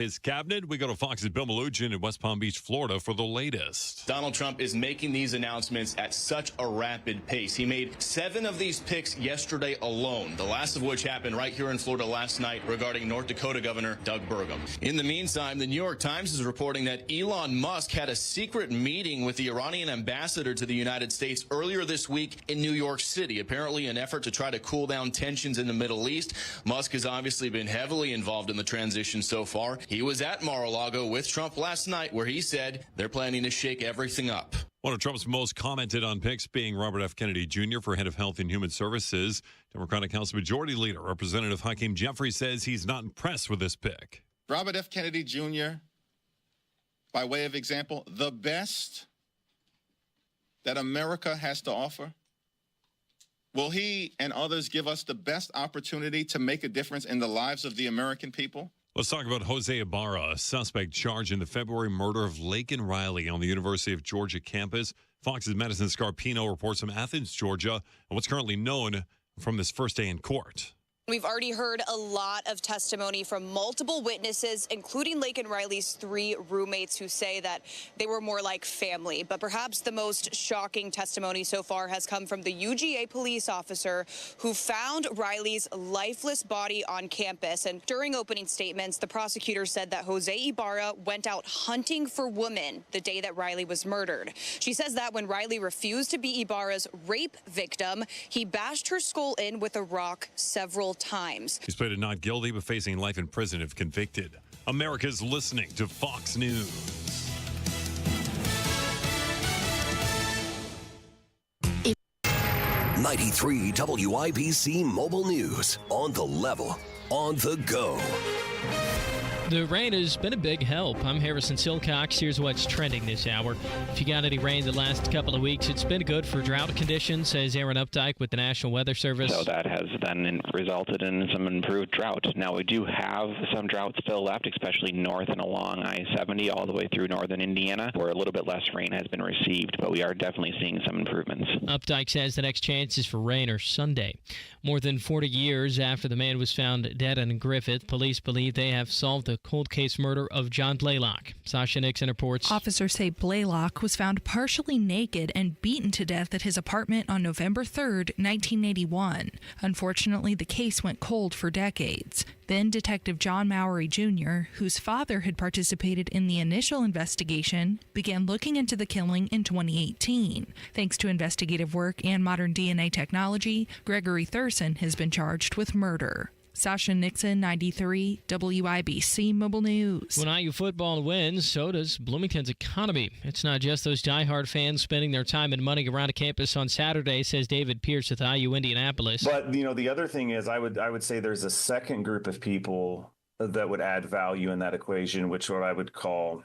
His cabinet. We go to Fox's Bill Malugin in West Palm Beach, Florida for the latest. Donald Trump is making these announcements at such a rapid pace. He made 7 of these picks yesterday alone, the last of which happened right here in Florida last night regarding North Dakota Governor Doug Burgum. In the meantime, the New York Times is reporting that Elon Musk had a secret meeting with the Iranian ambassador to the United States earlier this week in New York City, apparently an effort to try to cool down tensions in the Middle East. Musk has obviously been heavily involved in the transition so far. He was at Mar-a-Lago with Trump last night where he said they're planning to shake everything up. One of Trump's most commented on picks being Robert F. Kennedy Jr. for head of Health and Human Services. Democratic House Majority Leader Representative Hakeem Jeffries says he's not impressed with this pick. Robert F. Kennedy Jr., by way of example, the best that America has to offer. Will he and others give us the best opportunity to make a difference in the lives of the American people? Let's talk about Jose Ibarra, a suspect charged in the February murder of Laken Riley on the University of Georgia campus. Fox's Madison Scarpino reports from Athens, Georgia, and what's currently known from this first day in court. We've already heard a lot of testimony from multiple witnesses, including Laken Riley's 3 roommates who say that they were more like family. But perhaps the most shocking testimony so far has come from the UGA police officer who found Riley's lifeless body on campus. And during opening statements, the prosecutor said that Jose Ibarra went out hunting for women the day that Riley was murdered. She says that when Riley refused to be Ibarra's rape victim, he bashed her skull in with a rock several times. He's pleaded not guilty, but facing life in prison if convicted. America's listening to Fox News. It 93 WIBC Mobile News. On the level, on the go. The rain has been a big help. I'm Harrison Silcox. Here's what's trending this hour. If you got any rain the last couple of weeks, it's been good for drought conditions, says Aaron Updike with the National Weather Service. So that has then resulted in some improved drought. Now, we do have some drought still left, especially north and along I-70 all the way through northern Indiana, where a little bit less rain has been received, but we are definitely seeing some improvements. Updike says the next chance is for rain or Sunday. More than 40 years after the man was found dead in Griffith, police believe they have solved the cold case murder of John Blaylock. Sasha Nixon reports. Officers say Blaylock was found partially naked and beaten to death at his apartment on November 3rd, 1981. Unfortunately, the case went cold for decades. Then Detective John Mowery Jr., whose father had participated in the initial investigation, began looking into the killing in 2018. Thanks to investigative work and modern DNA technology, Gregory Thurston has been charged with murder. Sasha Nixon, 93 WIBC Mobile News. When IU football wins, so does Bloomington's economy. It's not just those diehard fans spending their time and money around a campus on Saturday, says David Pierce with IU Indianapolis. But, the other thing is I would say there's a second group of people that would add value in that equation, which what I would call,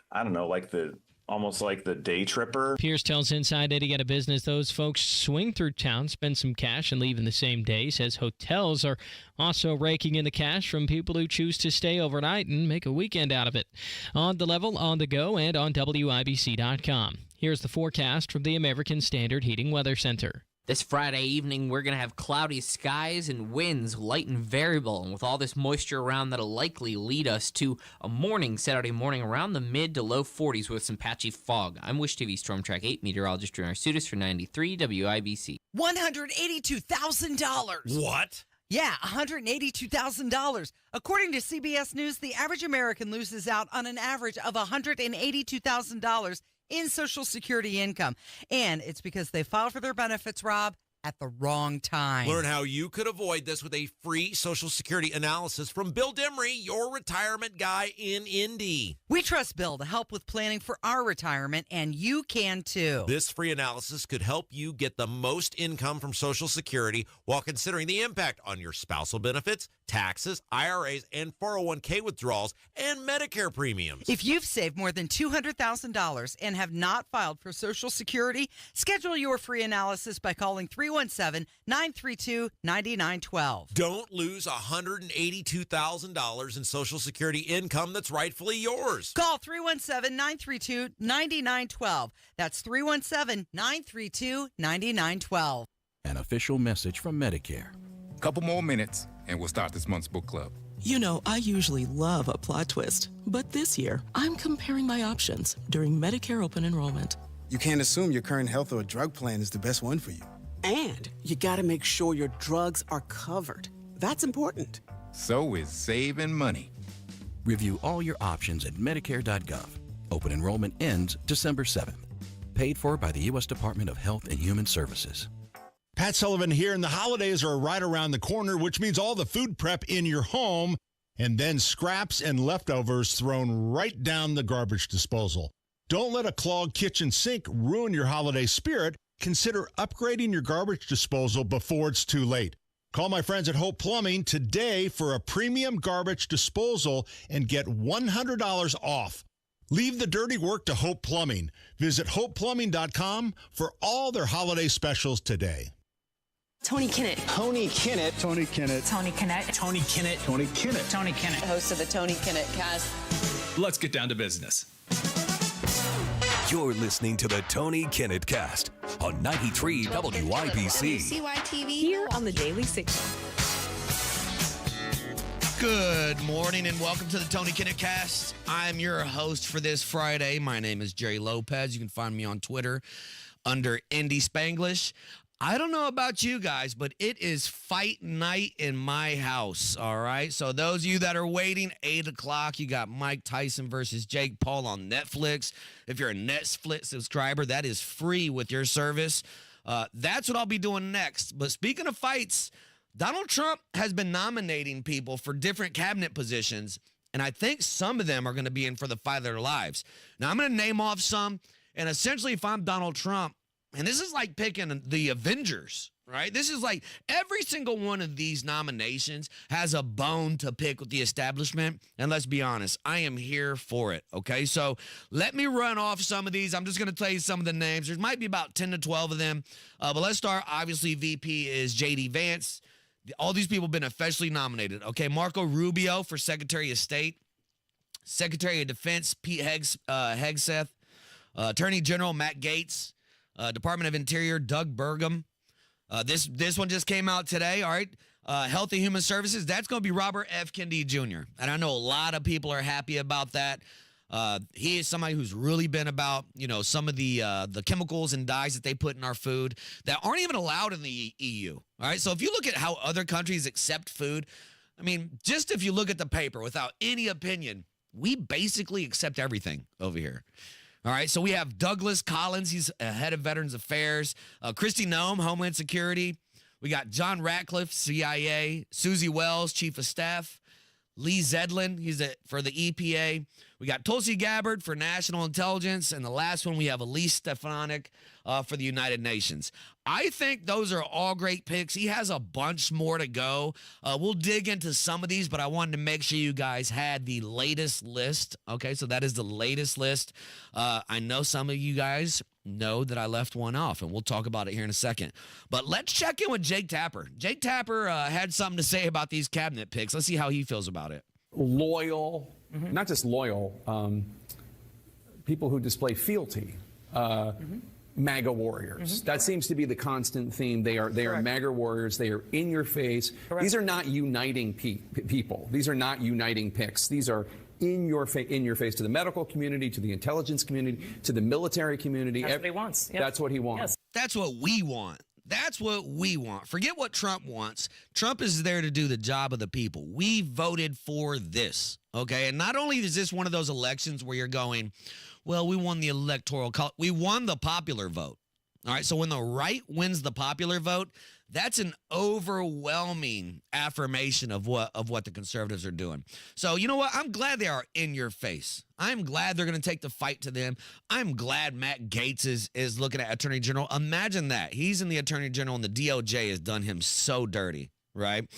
almost like the day tripper. Pierce tells Inside Indiana Business those folks swing through town, spend some cash, and leave in the same day. Says hotels are also raking in the cash from people who choose to stay overnight and make a weekend out of it. On the level, on the go, and on WIBC.com. Here's the forecast from the American Standard Heating Weather Center. This Friday evening, we're going to have cloudy skies and winds light and variable. And with all this moisture around, that'll likely lead us to a Saturday morning around the mid to low 40s with some patchy fog. I'm Wish TV Storm Track 8 meteorologist Drew Arsutis for 93 WIBC. $182,000. What? Yeah, $182,000. According to CBS News, the average American loses out on an average of $182,000 in Social Security income. And it's because they filed for their benefits, Rob, at the wrong time. Learn how you could avoid this with a free Social Security analysis from Bill Demery, your retirement guy in Indy. We trust Bill to help with planning for our retirement, and you can too. This free analysis could help you get the most income from Social Security while considering the impact on your spousal benefits, taxes, IRAs, and 401k withdrawals, and Medicare premiums. If you've saved more than $200,000 and have not filed for Social Security, schedule your free analysis by calling 317-932-9912. Don't lose $182,000 in Social Security income that's rightfully yours. Call 317-932-9912. That's 317-932-9912. An official message from Medicare. Couple more minutes, and we'll start this month's book club. You know, I usually love a plot twist, but this year, I'm comparing my options during Medicare open enrollment. You can't assume your current health or drug plan is the best one for you. And you gotta make sure your drugs are covered. That's important. So is saving money. Review all your options at Medicare.gov. Open enrollment ends December 7th. Paid for by the U.S. Department of Health and Human Services. Pat Sullivan here, and the holidays are right around the corner, which means all the food prep in your home and then scraps and leftovers thrown right down the garbage disposal. Don't let a clogged kitchen sink ruin your holiday spirit. Consider upgrading your garbage disposal before it's too late. Call my friends at Hope Plumbing today for a premium garbage disposal and get $100 off. Leave the dirty work to Hope Plumbing. Visit hopeplumbing.com for all their holiday specials today. Tony Kinnett. Tony Kinnett. Tony Kinnett. Tony Kinnett. Tony Kinnett. Tony Kinnett. Tony Kinnett. Host of the Tony Kinnett Cast. Let's get down to business. You're listening to the Tony Kinnett Cast on 93 WIBC. CYTV here on the Daily Signal. Good morning and welcome to the Tony Kinnett Cast. I'm your host for this Friday. My name is Jerry Lopez. You can find me on Twitter under Indy Spanglish. I don't know about you guys, but it is fight night in my house, all right? So those of you that are waiting, 8 o'clock, you got Mike Tyson versus Jake Paul on Netflix. If you're a Netflix subscriber, that is free with your service. That's what I'll be doing next. But speaking of fights, Donald Trump has been nominating people for different cabinet positions, and I think some of them are going to be in for the fight of their lives. Now, I'm going to name off some, and essentially if I'm Donald Trump, and this is like picking the Avengers, right? This is like every single one of these nominations has a bone to pick with the establishment. And let's be honest, I am here for it, okay? So let me run off some of these. I'm just going to tell you some of the names. There might be about 10 to 12 of them. But let's start. Obviously, VP is J.D. Vance. All these people have been officially nominated, okay? Marco Rubio for Secretary of State. Secretary of Defense, Pete Hegseth. Attorney General, Matt Gaetz. Department of Interior, Doug Burgum. This one just came out today, all right? Health and Human Services, that's going to be Robert F. Kennedy Jr. And I know a lot of people are happy about that. He is somebody who's really been about, some of the chemicals and dyes that they put in our food that aren't even allowed in the EU, all right? So if you look at how other countries accept food, I mean, just if you look at the paper without any opinion, we basically accept everything over here. All right, so we have Douglas Collins. He's head of Veterans Affairs. Kristi Noem, Homeland Security. We got John Ratcliffe, CIA. Susie Wells, Chief of Staff. Lee Zedlin, he's for the EPA. We got Tulsi Gabbard for National Intelligence. And the last one, we have Elise Stefanik for the United Nations. I think those are all great picks. He has a bunch more to go. We'll dig into some of these, but I wanted to make sure you guys had the latest list. Okay, so that is the latest list. I know some of you guys know that I left one off, and we'll talk about it here in a second. But let's check in with Jake Tapper. Jake Tapper had something to say about these cabinet picks. Let's see how he feels about it. Loyal, not just loyal, people who display fealty. MAGA warriors. That seems to be the constant theme. They are MAGA warriors. They are in your face. Correct. These are not uniting people. These are not uniting picks. These are in your face to the medical community, to the intelligence community, to the military community. That's what he wants. Yep. That's what he wants. Yes. That's what we want. That's what we want. Forget what Trump wants. Trump is there to do the job of the people. We voted for this, okay? And not only is this one of those elections where you're going, well, we won the electoral we won the popular vote. All right, so when the right wins the popular vote, that's an overwhelming affirmation of what the conservatives are doing. So you know what? I'm glad they are in your face. I'm glad they're going to take the fight to them. I'm glad Matt Gaetz is looking at Attorney General. Imagine that. He's in the Attorney General and the DOJ has done him so dirty, right?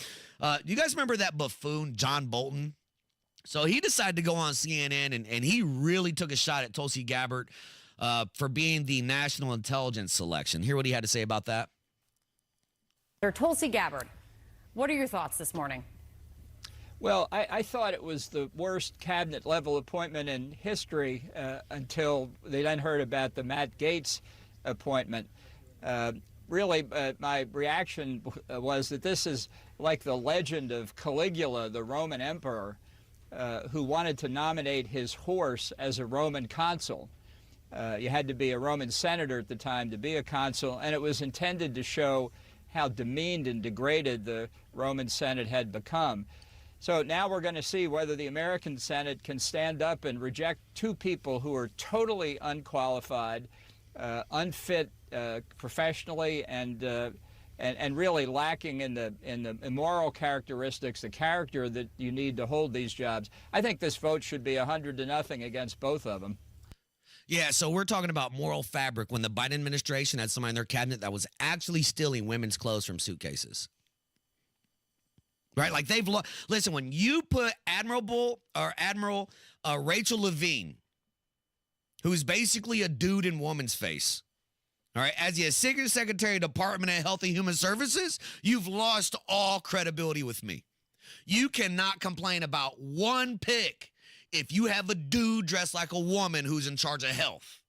You guys remember that buffoon, John Bolton? So he decided to go on CNN and he really took a shot at Tulsi Gabbard for being the national intelligence selection. Hear what he had to say about that. Tulsi Gabbard, what are your thoughts this morning? Well, I thought it was the worst cabinet level appointment in history until they then heard about the Matt Gaetz appointment. really, my reaction was that this is like the legend of Caligula, the Roman emperor, who wanted to nominate his horse as a Roman consul. You had to be a Roman senator at the time to be a consul, and it was intended to show how demeaned and degraded the Roman Senate had become. So now we're going to see whether the American Senate can stand up and reject two people who are totally unqualified, unfit professionally, and really lacking in the moral characteristics, the character that you need to hold these jobs. I think this vote should be 100-0 against both of them. Yeah, so we're talking about moral fabric when the Biden administration had somebody in their cabinet that was actually stealing women's clothes from suitcases. Right? Like listen, when you put Admiral Rachel Levine, who's basically a dude in woman's face, all right, as the Assistant Secretary of Department of Health and Human Services, you've lost all credibility with me. You cannot complain about one pick if you have a dude dressed like a woman who's in charge of health.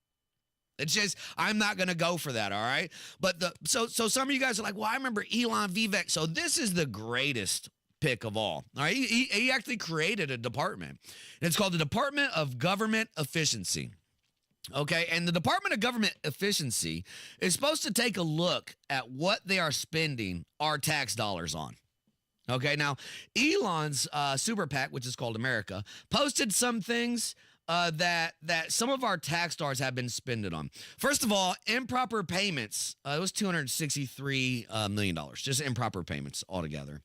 It's just, I'm not going to go for that, all right? But so some of you guys are like, well, I remember Elon Vivek. So this is the greatest pick of all right? He actually created a department. And it's called the Department of Government Efficiency. Okay, and the Department of Government Efficiency is supposed to take a look at what they are spending our tax dollars on. Okay, now Elon's super PAC, which is called America, posted some things that some of our tax dollars have been spending on. First of all, improper payments. It was $263 million, just improper payments altogether.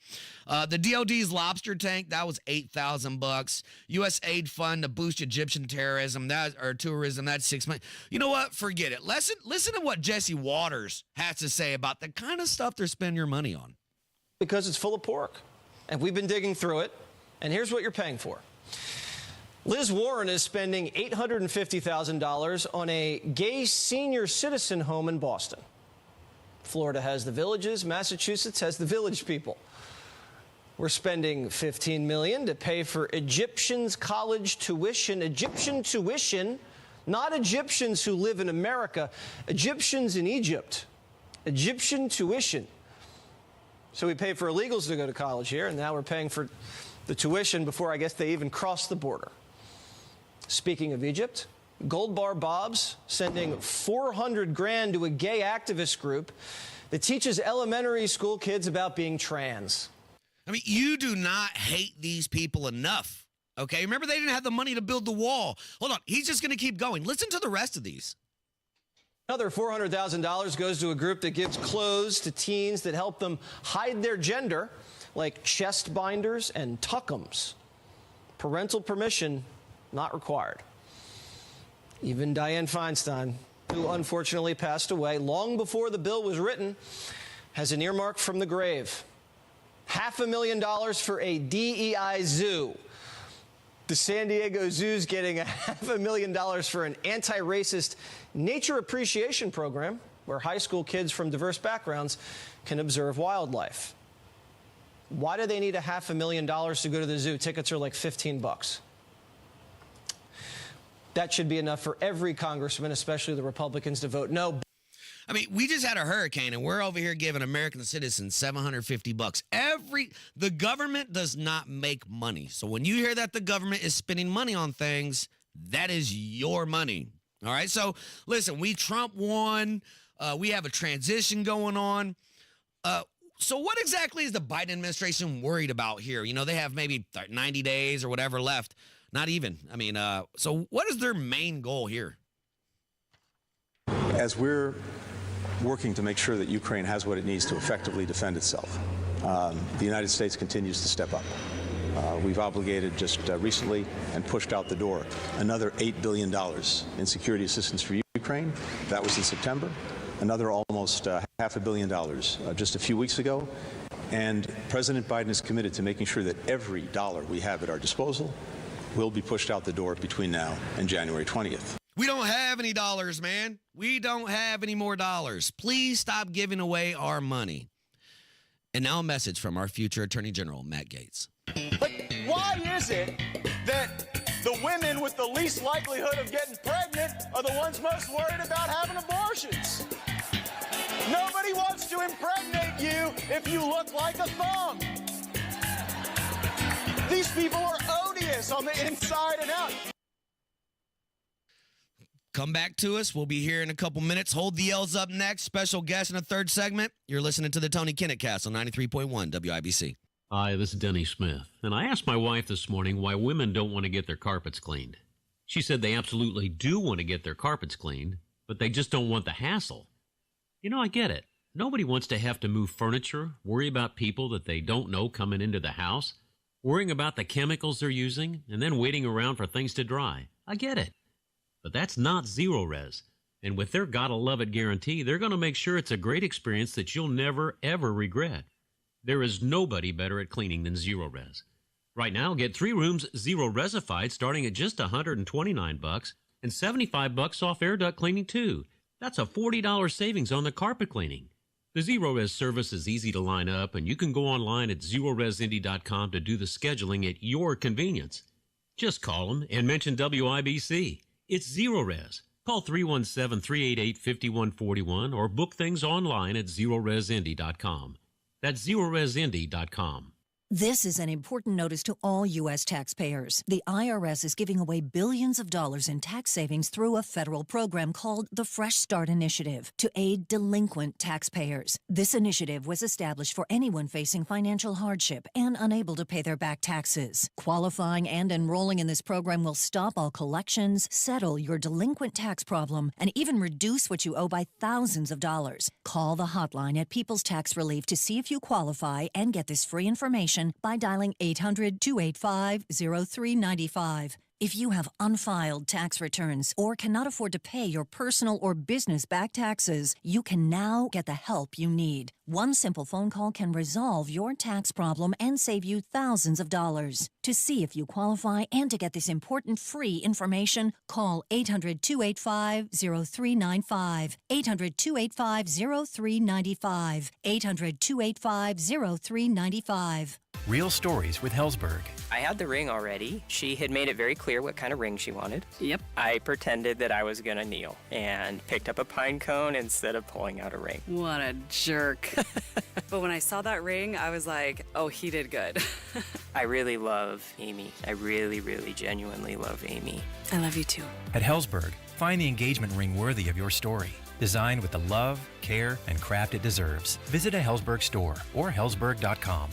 The DOD's lobster tank, that was $8,000. U.S. aid fund to boost Egyptian tourism, that's $6 million. You know what? Forget it. Listen to what Jesse Waters has to say about the kind of stuff they're spending your money on. Because it's full of pork, and we've been digging through it, and here's what you're paying for. Liz Warren is spending $850,000 on a gay senior citizen home in Boston. Florida has the villages, Massachusetts has the village people. We're spending $15 million to pay for Egyptians' college tuition. Egyptian tuition, not Egyptians who live in America, Egyptians in Egypt. Egyptian tuition. So we pay for illegals to go to college here, and now we're paying for the tuition before I guess they even cross the border. Speaking of Egypt, Gold Bar Bob's sending $400,000 to a gay activist group that teaches elementary school kids about being trans. I mean, you do not hate these people enough, okay? Remember, they didn't have the money to build the wall. Hold on, he's just going to keep going. Listen to the rest of these. Another $400,000 goes to a group that gives clothes to teens that help them hide their gender, like chest binders and tuckums. Parental permission not required. Even Dianne Feinstein, who unfortunately passed away long before the bill was written, has an earmark from the grave. $500,000 for a DEI zoo. The San Diego Zoo's getting $500,000 for an anti-racist nature appreciation program where high school kids from diverse backgrounds can observe wildlife. Why do they need $500,000 to go to the zoo? Tickets are like $15. That should be enough for every congressman, especially the Republicans, to vote no. I mean, we just had a hurricane, and we're over here giving American citizens $750. The government does not make money. So when you hear that the government is spending money on things, that is your money. All right? So, listen, Trump won. We have a transition going on. So what exactly is the Biden administration worried about here? You know, they have maybe 90 days or whatever left. Not even. I mean, so what is their main goal here? As we're working to make sure that Ukraine has what it needs to effectively defend itself, the United States continues to step up. We've obligated just recently and pushed out the door another $8 billion in security assistance for Ukraine. That was in September. Another almost $500 million just a few weeks ago. And President Biden is committed to making sure that every dollar we have at our disposal will be pushed out the door between now and January 20th. We don't have any dollars, man. We don't have any more dollars. Please stop giving away our money. And now a message from our future Attorney General, Matt Gaetz. But why is it that the women with the least likelihood of getting pregnant are the ones most worried about having abortions? Nobody wants to impregnate you if you look like a thong. These people are odious on the inside and out. Come back to us. We'll be here in a couple minutes. Hold the L's up next. Special guest in the third segment. You're listening to the Tony Kinnett Cast on 93.1 WIBC. Hi, this is Denny Smith, and I asked my wife this morning why women don't want to get their carpets cleaned. She said they absolutely do want to get their carpets cleaned, but they just don't want the hassle. You know, I get it. Nobody wants to have to move furniture, worry about people that they don't know coming into the house, worrying about the chemicals they're using, and then waiting around for things to dry. I get it. But that's not Zero Res. And with their Gotta Love It guarantee, they're going to make sure it's a great experience that you'll never, ever regret. There is nobody better at cleaning than Zero Res. Right now, get 3 rooms Zero Resified starting at just $129 and $75 off air duct cleaning too. That's a $40 savings on the carpet cleaning. The Zero Res service is easy to line up, and you can go online at ZeroResIndy.com to do the scheduling at your convenience. Just call them and mention WIBC. It's Zero Res. Call 317-388-5141 or book things online at ZeroResIndy.com. That's ZeroResIndy.com. This is an important notice to all U.S. taxpayers. The IRS is giving away billions of dollars in tax savings through a federal program called the Fresh Start Initiative to aid delinquent taxpayers. This initiative was established for anyone facing financial hardship and unable to pay their back taxes. Qualifying and enrolling in this program will stop all collections, settle your delinquent tax problem, and even reduce what you owe by thousands of dollars. Call the hotline at People's Tax Relief to see if you qualify and get this free information by dialing 800-285-0395. If you have unfiled tax returns or cannot afford to pay your personal or business back taxes, you can now get the help you need. One simple phone call can resolve your tax problem and save you thousands of dollars. To see if you qualify and to get this important free information, call 800-285-0395. 800-285-0395. 800-285-0395. Real Stories with Hellsberg. I had the ring already. She had made it very clear what kind of ring she wanted. Yep. I pretended that I was going to kneel and picked up a pine cone instead of pulling out a ring. What a jerk. But when I saw that ring, I was like, oh, he did good. I really love Amy. I really, really genuinely love Amy. I love you too. At Hellsberg, find the engagement ring worthy of your story. Designed with the love, care, and craft it deserves. Visit a Hellsberg store or hellsberg.com.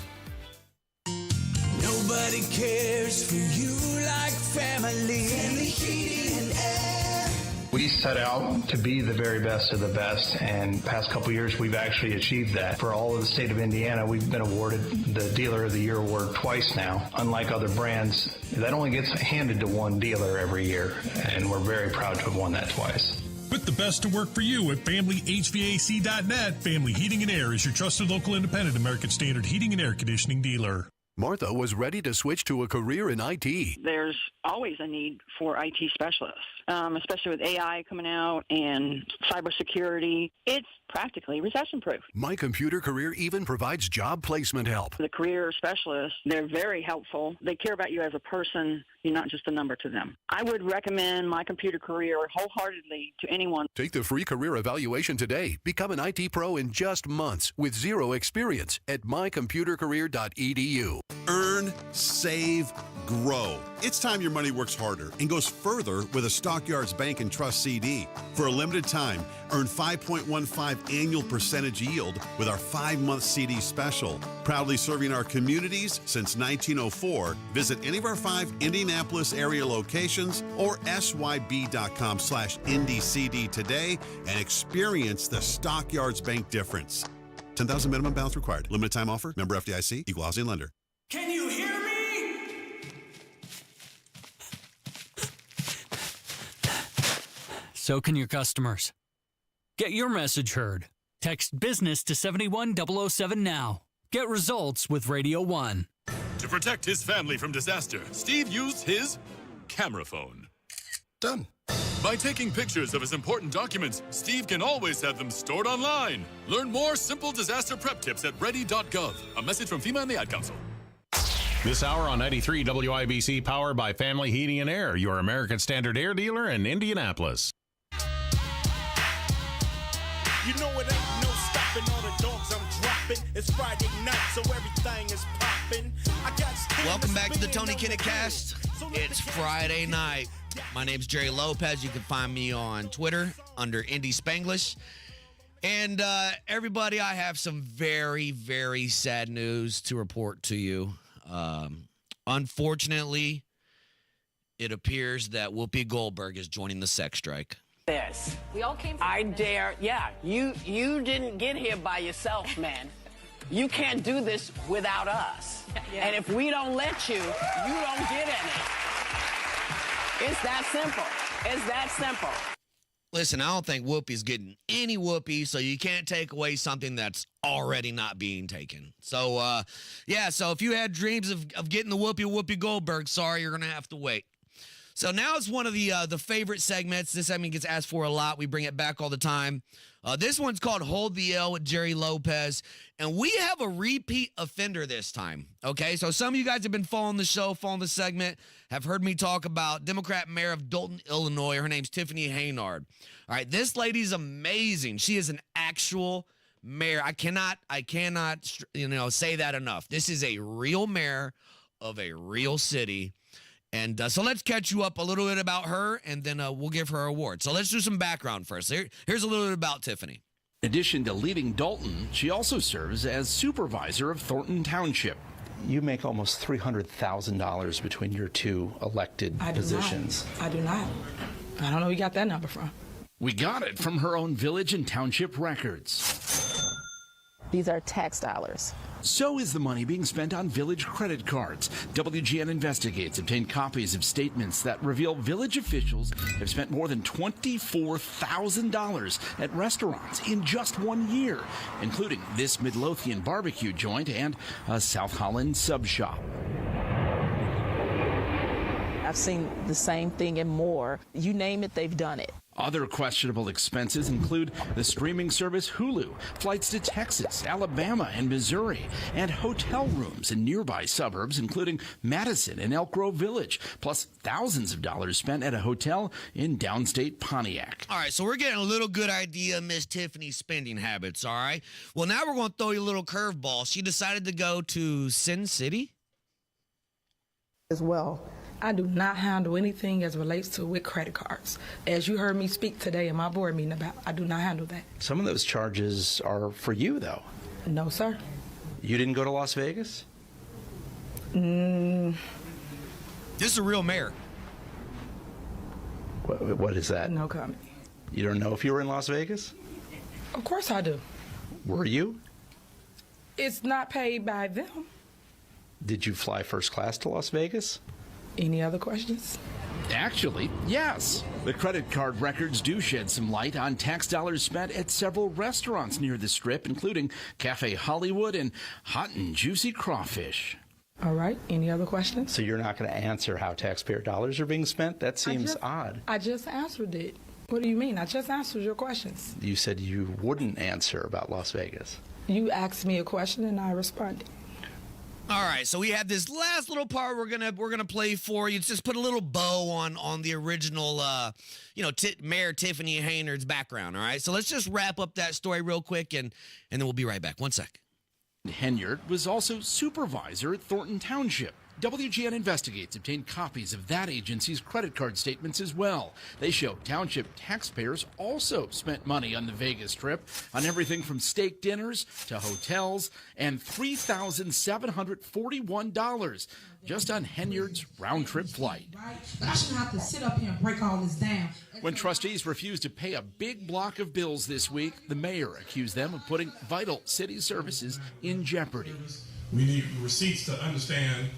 Nobody cares for you like family. Family Heating and Air. We set out to be the very best of the best, and past couple years we've actually achieved that. For all of the state of Indiana, we've been awarded the Dealer of the Year award twice now. Unlike other brands, that only gets handed to one dealer every year, and we're very proud to have won that twice. Put the best to work for you at FamilyHVAC.net. Family Heating and Air is your trusted local independent American Standard heating and air conditioning dealer. Martha was ready to switch to a career in IT. There's always a need for IT specialists, especially with AI coming out and cybersecurity. It's practically recession-proof. My Computer Career even provides job placement help. The career specialists, they're very helpful. They care about you as a person. You're not just a number to them. I would recommend My Computer Career wholeheartedly to anyone. Take the free career evaluation today. Become an IT pro in just months with zero experience at mycomputercareer.edu. Earn, save, grow. It's time your money works harder and goes further with a Stockyards Bank and Trust CD. For a limited time, earn 5.15 annual percentage yield with our 5-month CD special. Proudly serving our communities since 1904. Visit any of our 5 Indianapolis area locations or syb.com/IndyCD today and experience the Stockyards Bank difference. 10,000 minimum balance required. Limited time offer. Member FDIC. Equal housing lender. Can you hear me? So can your customers. Get your message heard. Text business to 71007 now. Get results with Radio 1. To protect his family from disaster, Steve used his camera phone. Done. By taking pictures of his important documents, Steve can always have them stored online. Learn more simple disaster prep tips at ready.gov. A message from FEMA and the Ad Council. This hour on 93 WIBC, powered by Family Heating and Air, your American Standard air dealer in Indianapolis. You know it ain't no popping, all the dogs I'm dropping. It's Friday night, so everything is popping. Welcome back to the Tony Kinnett Cast. It's Friday night. My name's Jerry Lopez. You can find me on Twitter under Indy Spanglish. And everybody, I have some very, very sad news to report to you. Unfortunately, it appears that Whoopi Goldberg is joining the sex strike. This. We all came from I dare, yeah, you didn't get here by yourself, man. You can't do this without us. Yeah. And if we don't let you, you don't get any. It's that simple. It's that simple. Listen, I don't think Whoopi's getting any Whoopi, so you can't take away something that's already not being taken. So, so if you had dreams of getting the Whoopi Goldberg, sorry, you're going to have to wait. So now it's one of the favorite segments. This segment gets asked for a lot. We bring it back all the time. This one's called Hold the L with Jerry Lopez. And we have a repeat offender this time. Okay, so some of you guys have been following the show, following the segment, have heard me talk about Democrat Mayor of Dalton, Illinois. Her name's Tiffany Haynard. All right, this lady's amazing. She is an actual mayor. I cannot, say that enough. This is a real mayor of a real city. And so let's catch you up a little bit about her, and then we'll give her an award. So let's do some background first. Here's a little bit about Tiffany. In addition to leading Dalton, she also serves as supervisor of Thornton Township. You make almost $300,000 between your two elected positions. I do not. I don't know where you got that number from. We got it from her own village and township records. These are tax dollars. So is the money being spent on village credit cards. WGN Investigates obtained copies of statements that reveal village officials have spent more than $24,000 at restaurants in just 1 year, including this Midlothian barbecue joint and a South Holland sub shop. I've seen the same thing and more. You name it, they've done it. Other questionable expenses include the streaming service Hulu, flights to Texas, Alabama, and Missouri, and hotel rooms in nearby suburbs, including Madison and Elk Grove Village, plus thousands of dollars spent at a hotel in downstate Pontiac. All right, so we're getting a little good idea of Miss Tiffany's spending habits, all right? Well, now we're going to throw you a little curveball. She decided to go to Sin City? As well. I do not handle anything as relates to with credit cards. As you heard me speak today in my board meeting about, I do not handle that. Some of those charges are for you, though. No, sir. You didn't go to Las Vegas? This is a real mayor. What is that? No comment. You don't know if you were in Las Vegas? Of course I do. Were you? It's not paid by them. Did you fly first class to Las Vegas? Any other questions? Actually, yes. The credit card records do shed some light on tax dollars spent at several restaurants near the Strip, including Cafe Hollywood and Hot and Juicy Crawfish. All right. Any other questions? So you're not going to answer how taxpayer dollars are being spent? That seems odd. I just answered it. What do you mean? I just answered your questions. You said you wouldn't answer about Las Vegas. You asked me a question and I responded. All right, so we have this last little part we're gonna play for you. Just put a little bow on the original, Mayor Tiffany Haynard's background. All right, so let's just wrap up that story real quick, and then we'll be right back. 1 sec. Haynard was also supervisor at Thornton Township. WGN Investigates obtained copies of that agency's credit card statements as well. They show township taxpayers also spent money on the Vegas trip on everything from steak dinners to hotels, and $3,741 just on Haynard's round-trip flight. But I shouldn't have to sit up here and break all this down. When trustees refused to pay a big block of bills this week, the mayor accused them of putting vital city services in jeopardy. We need receipts to understand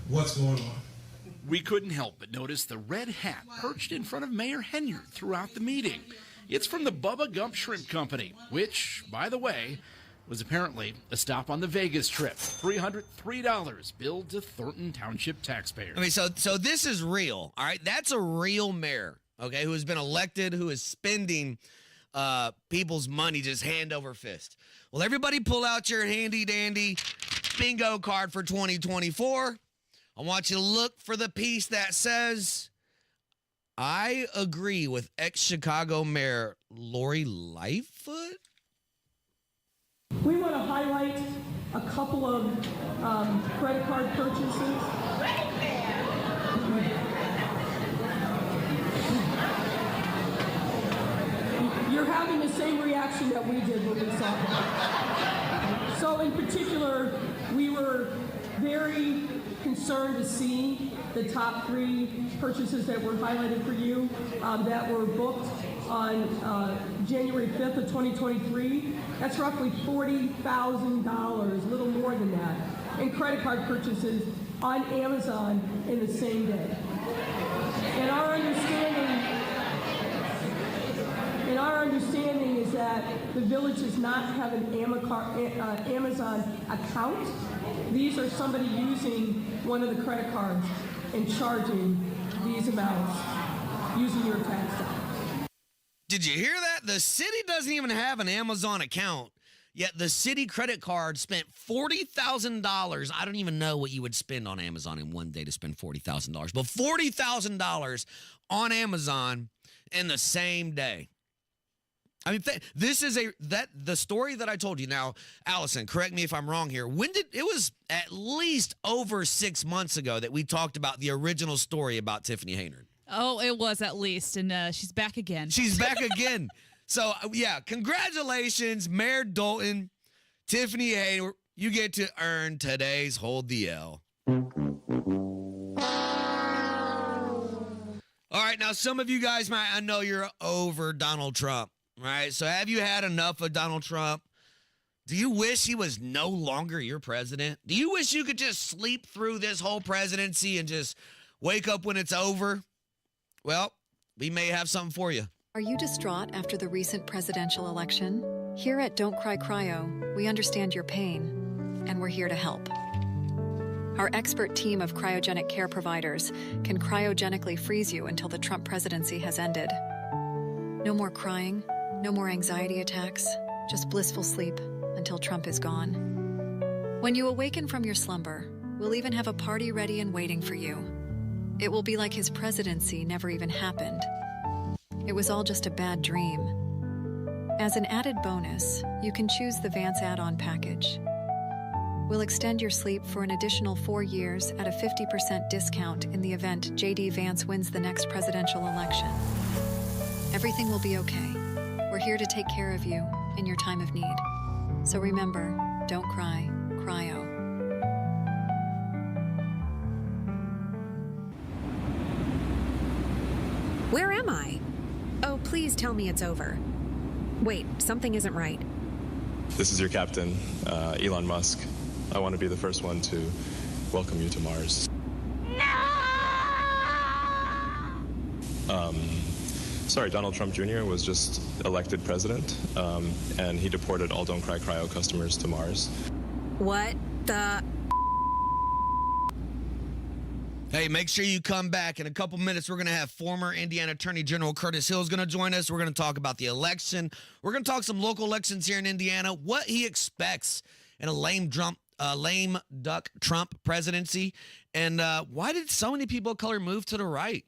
what's going on. We couldn't help but notice the red hat perched in front of Mayor Haynard throughout the meeting. It's from the Bubba Gump Shrimp Company, which, by the way, was apparently a stop on the Vegas trip. $303 billed to Thornton Township taxpayers. I mean, so this is real, all right? That's a real mayor, okay, who has been elected, who is spending people's money just hand over fist. Well, everybody pull out your handy-dandy bingo card for 2024. I want you to look for the piece that says, I agree with ex-Chicago Mayor Lori Lightfoot. We want to highlight a couple of credit card purchases. You're having the same reaction that we did when we saw it. So in particular, we were very concerned to see the top 3 purchases that were highlighted for you that were booked on January 5th of 2023. That's roughly $40,000, a little more than that, in credit card purchases on Amazon in the same day. And our understanding is that the village does not have an Amazon account. These are somebody using one of the credit cards and charging these amounts using your tax dollars. Did you hear that? The city doesn't even have an Amazon account, yet the city credit card spent $40,000. I don't even know what you would spend on Amazon in one day to spend $40,000, but $40,000 on Amazon in the same day. I mean, this is the story that I told you. Now, Allison, correct me if I'm wrong here. It was at least over 6 months ago that we talked about the original story about Tiffany Haynard. Oh, it was at least, and she's back again. She's back again. So, yeah, congratulations, Mayor Dalton, Tiffany Haynard. You get to earn today's Hold the L. All right, now some of you guys I know you're over Donald Trump, right? So have you had enough of Donald Trump? Do you wish he was no longer your president? Do you wish you could just sleep through this whole presidency and just wake up when it's over? Well, we may have something for you. Are you distraught after the recent presidential election? Here at Don't Cry Cryo, we understand your pain, and we're here to help. Our expert team of cryogenic care providers can cryogenically freeze you until the Trump presidency has ended. No more crying, no more anxiety attacks, just blissful sleep until Trump is gone. When you awaken from your slumber, we'll even have a party ready and waiting for you. It will be like his presidency never even happened. It was all just a bad dream. As an added bonus, you can choose the Vance add-on package. We'll extend your sleep for an additional 4 years at a 50% discount in the event J.D. Vance wins the next presidential election. Everything will be okay. We're here to take care of you in your time of need. So remember, don't cry, cryo. Where am I? Oh, please tell me it's over. Wait, something isn't right. This is your captain, Elon Musk. I want to be the first one to welcome you to Mars. Sorry, Donald Trump Jr. was just elected president, and he deported all Don't Cry Cryo customers to Mars. What the... Hey, make sure you come back. In a couple minutes, we're going to have former Indiana Attorney General Curtis Hill is going to join us. We're going to talk about the election. We're going to talk some local elections here in Indiana, what he expects in a lame duck Trump presidency, and why did so many people of color move to the right?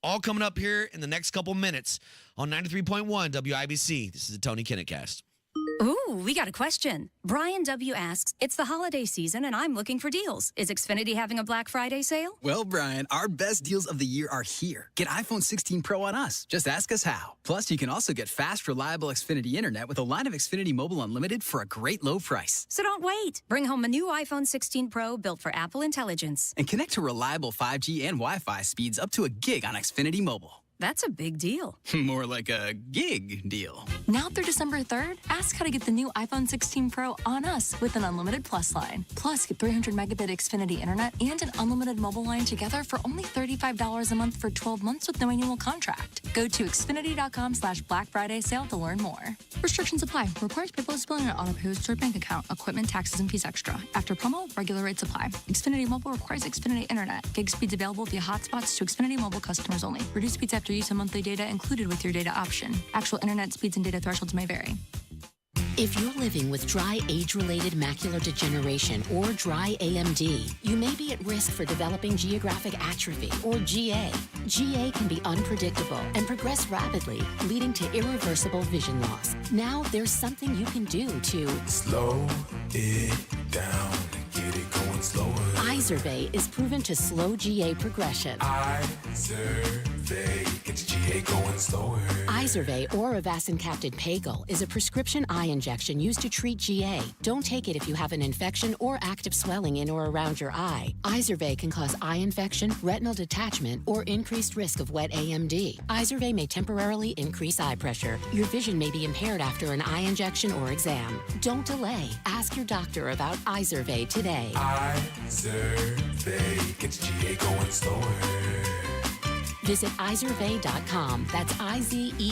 All coming up here in the next couple minutes on 93.1 WIBC. This is the Tony Kinnett Cast. Ooh, we got a question. Brian W. asks, it's the holiday season and I'm looking for deals. Is Xfinity having a Black Friday sale? Well, Brian, our best deals of the year are here. Get iPhone 16 Pro on us. Just ask us how. Plus, you can also get fast, reliable Xfinity Internet with a line of Xfinity Mobile Unlimited for a great low price. So don't wait. Bring home a new iPhone 16 Pro built for Apple Intelligence. And connect to reliable 5G and Wi-Fi speeds up to a gig on Xfinity Mobile. That's a big deal. More like a gig deal. Now through December 3rd, ask how to get the new iPhone 16 Pro on us with an unlimited Plus line. Plus, get 300 megabit Xfinity Internet and an unlimited mobile line together for only $35 a month for 12 months with no annual contract. Go to Xfinity.com/Black Friday sale to learn more. Restrictions apply. Requires paperless billing and auto-pay with stored bank account. Equipment, taxes, and fees extra. After promo, regular rates apply. Xfinity Mobile requires Xfinity Internet. Gig speeds available via hotspots to Xfinity Mobile customers only. Reduced speeds after use of monthly data included with your data option. Actual internet speeds and data thresholds may vary. If you're living with dry age-related macular degeneration or dry AMD, you may be at risk for developing geographic atrophy or GA. GA can be unpredictable and progress rapidly, leading to irreversible vision loss. Now there's something you can do to slow it down and get it going slower. Izervay is proven to slow GA progression. Izervay gets GA going slower. Izervay or avacincaptad pagel is a prescription eye injection used to treat GA. Don't take it if you have an infection or active swelling in or around your eye. Izervay can cause eye infection, retinal detachment, or increased risk of wet AMD. Izervay may temporarily increase eye pressure. Your vision may be impaired after an eye injection or exam. Don't delay. Ask your doctor about Izervay today. Izervay gets GA going slower. Visit Izervay.com. That's IZERVAY.com.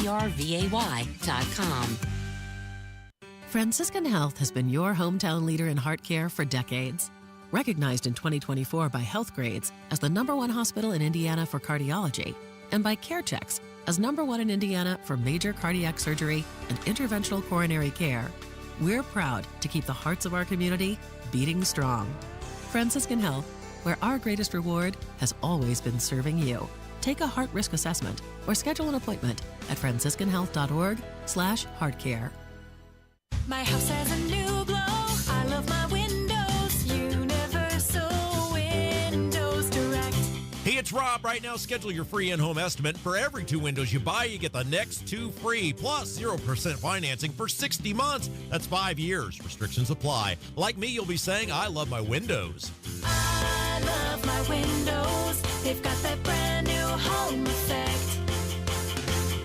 Franciscan Health has been your hometown leader in heart care for decades. Recognized in 2024 by Healthgrades as the #1 hospital in Indiana for cardiology and by CareChex as #1 in Indiana for major cardiac surgery and interventional coronary care, we're proud to keep the hearts of our community beating strong. Franciscan Health, where our greatest reward has always been serving you. Take a heart risk assessment or schedule an appointment at franciscanhealth.org/heartcare. My house has a new glow. I love my windows. Universal Windows Direct. Hey, it's Rob. Right now, schedule your free in-home estimate. For every 2 windows you buy, you get the next 2 free, plus 0% financing for 60 months. That's 5 years. Restrictions apply. Like me, you'll be saying, I love my windows. I love my windows. They've got that brand new home effect.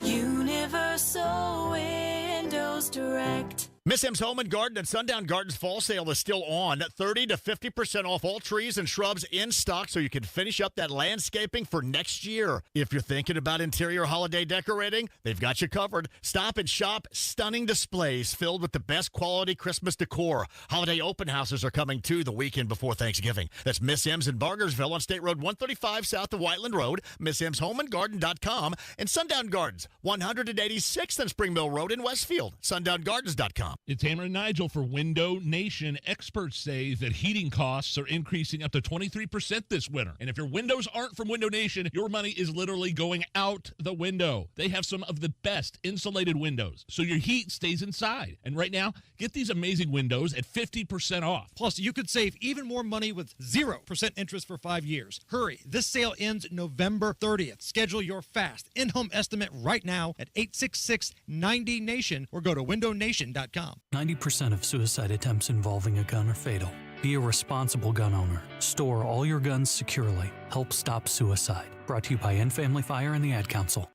Universal Windows Direct. Miss M's Home and Garden at Sundown Gardens Fall Sale is still on. 30 to 50% off all trees and shrubs in stock so you can finish up that landscaping for next year. If you're thinking about interior holiday decorating, they've got you covered. Stop and shop stunning displays filled with the best quality Christmas decor. Holiday open houses are coming too the weekend before Thanksgiving. That's Miss M's in Bargersville on State Road 135 south of Whiteland Road, MissM'sHomeandGarden.com, and Sundown Gardens, 186th and Spring Mill Road in Westfield, SundownGardens.com. It's Hammer and Nigel for Window Nation. Experts say that heating costs are increasing up to 23% this winter. And if your windows aren't from Window Nation, your money is literally going out the window. They have some of the best insulated windows, so your heat stays inside. And right now, get these amazing windows at 50% off. Plus, you could save even more money with 0% interest for 5 years. Hurry, this sale ends November 30th. Schedule your fast in-home estimate right now at 866-90-NATION or go to windownation.com. 90% of suicide attempts involving a gun are fatal. Be a responsible gun owner. Store all your guns securely. Help stop suicide. Brought to you by End Family Fire and the Ad Council.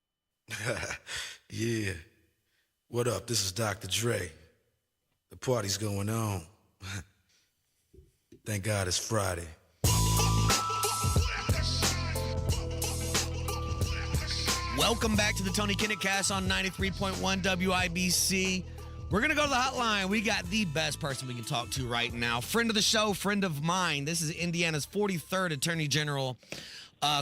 Yeah. What up? This is Dr. Dre. The party's going on. Thank God it's Friday. Welcome back to the Tony Kinnett Cast on 93.1 WIBC. We're going to go to the hotline. We got the best person we can talk to right now. Friend of the show, friend of mine. This is Indiana's 43rd Attorney General,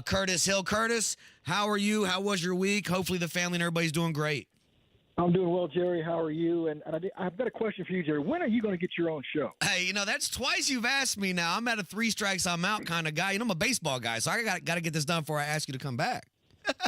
Curtis Hill. Curtis, how are you? How was your week? Hopefully the family and everybody's doing great. I'm doing well, Jerry. How are you? And I've got a question for you, Jerry. When are you going to get your own show? Hey, that's twice you've asked me now. I'm at a 3 strikes, I'm out kind of guy. I'm a baseball guy, so I got to get this done before I ask you to come back.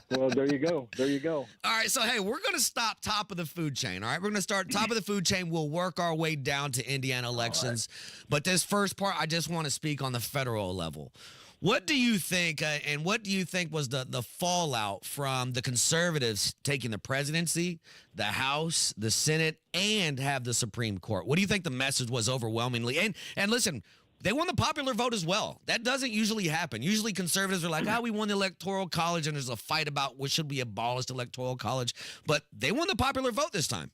Well, there you go. There you go. All right, so, hey, we're going to stop top of the food chain, all right? We're going to start top of the food chain. We'll work our way down to Indiana elections. Right. But this first part, I just want to speak on the federal level. What do you think, and what do you think was the fallout from the conservatives taking the presidency, the House, the Senate, and have the Supreme Court? What do you think the message was overwhelmingly? And listen, they won the popular vote as well. That doesn't usually happen. Usually conservatives are like, we won the Electoral College, and there's a fight about what should we abolish the Electoral College. But they won the popular vote this time.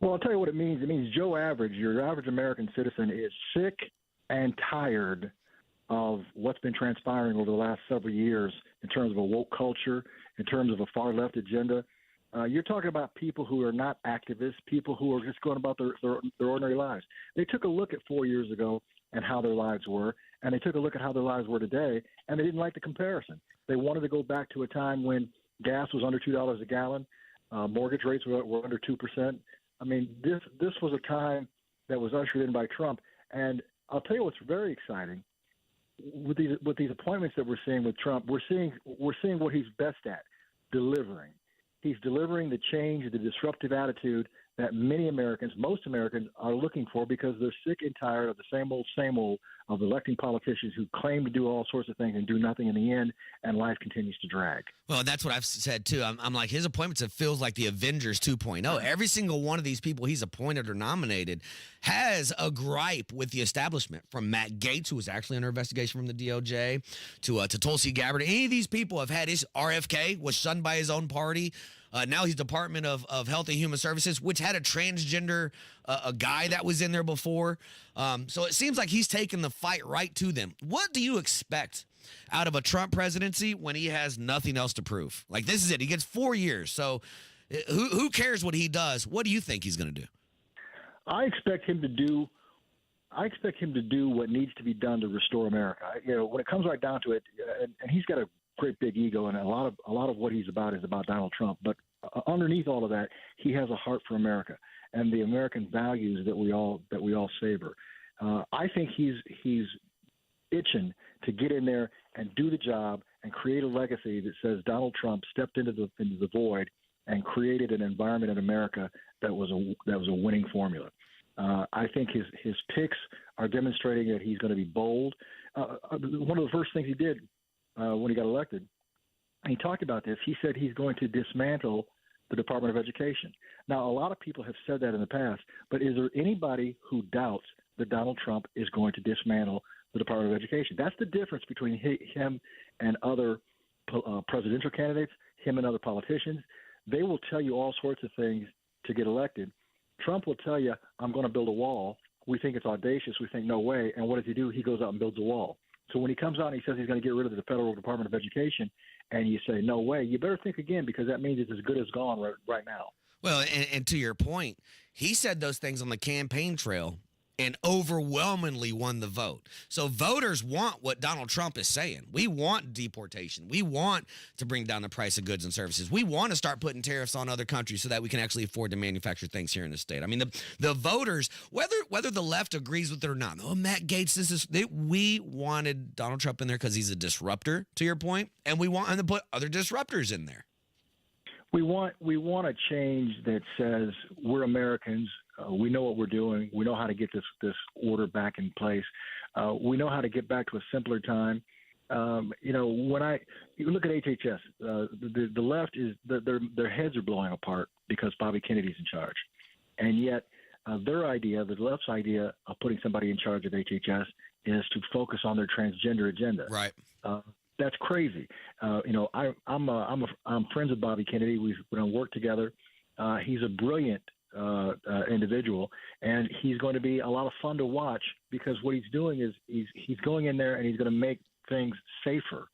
Well, I'll tell you what it means. It means Joe Average, your average American citizen, is sick and tired of what's been transpiring over the last several years in terms of a woke culture, in terms of a far-left agenda. You're talking about people who are not activists, people who are just going about their ordinary lives. They took a look at 4 years ago and how their lives were, and they took a look at how their lives were today, and they didn't like the comparison. They wanted to go back to a time when gas was under $2 a gallon, mortgage rates were under 2%, I mean, this was a time that was ushered in by Trump, and I'll tell you what's very exciting with these appointments that we're seeing with Trump. We're seeing what he's best at, delivering. He's delivering the change, the disruptive attitude that most Americans are looking for because they're sick and tired of the same old of electing politicians who claim to do all sorts of things and do nothing in the end, and life continues to drag. Well, that's what I've said, too. I'm like, his appointments, it feels like the Avengers 2.0. Every single one of these people he's appointed or nominated has a gripe with the establishment, from Matt Gaetz, who was actually under investigation from the DOJ, to Tulsi Gabbard. Any of these people have had his RFK, was shunned by his own party. Now he's Department of Health and Human Services, which had a transgender a guy that was in there before. So it seems like he's taken the fight right to them. What do you expect out of a Trump presidency when he has nothing else to prove? Like, this is it. He gets 4 years. So who cares what he does? What do you think he's going to do? I expect him to do what needs to be done to restore America. When it comes right down to it, and he's got a great big ego, and a lot of what he's about is about Donald Trump. But underneath all of that, he has a heart for America and the American values that we all savor. I think he's itching to get in there and do the job and create a legacy that says Donald Trump stepped into the void and created an environment in America that was a winning formula. I think his picks are demonstrating that he's going to be bold. One of the first things he did when he got elected, and he talked about this, he said he's going to dismantle the Department of Education. Now, a lot of people have said that in the past, but is there anybody who doubts that Donald Trump is going to dismantle the Department of Education? That's the difference between him and other presidential candidates, him and other politicians. They will tell you all sorts of things to get elected. Trump will tell you, I'm going to build a wall. We think it's audacious. We think, no way. And what does he do? He goes out and builds a wall. So when he comes out and he says he's going to get rid of the Federal Department of Education, and you say, no way, you better think again, because that means it's as good as gone right now. Well, and to your point, he said those things on the campaign trail and overwhelmingly won the vote. So voters want what Donald Trump is saying. We want deportation. We want to bring down the price of goods and services. We want to start putting tariffs on other countries so that we can actually afford to manufacture things here in the state. I mean, the voters, whether the left agrees with it or not, Matt Gaetz, we wanted Donald Trump in there because he's a disruptor, to your point, and we want him to put other disruptors in there. We want a change that says we're Americans. We know what we're doing. We know how to get this order back in place. We know how to get back to a simpler time. When you look at HHS, the left is their heads are blowing apart because Bobby Kennedy's in charge, and yet their idea, the left's idea of putting somebody in charge of HHS, is to focus on their transgender agenda. Right. That's crazy. I'm friends with Bobby Kennedy. We've worked together. He's a brilliant individual, and he's going to be a lot of fun to watch because what he's doing is he's going in there and he's going to make things safer.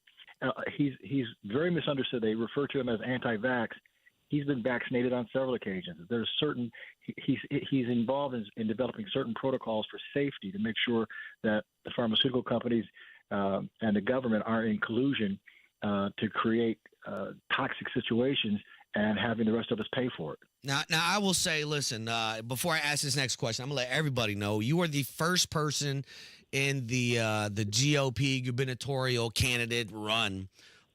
He's very misunderstood. They refer to him as anti-vax. He's been vaccinated on several occasions. There's he's involved in developing certain protocols for safety to make sure that the pharmaceutical companies and the government are in collusion to create toxic situations and having the rest of us pay for it. Now I will say, listen, before I ask this next question, I'm going to let everybody know you are the first person in the GOP gubernatorial candidate run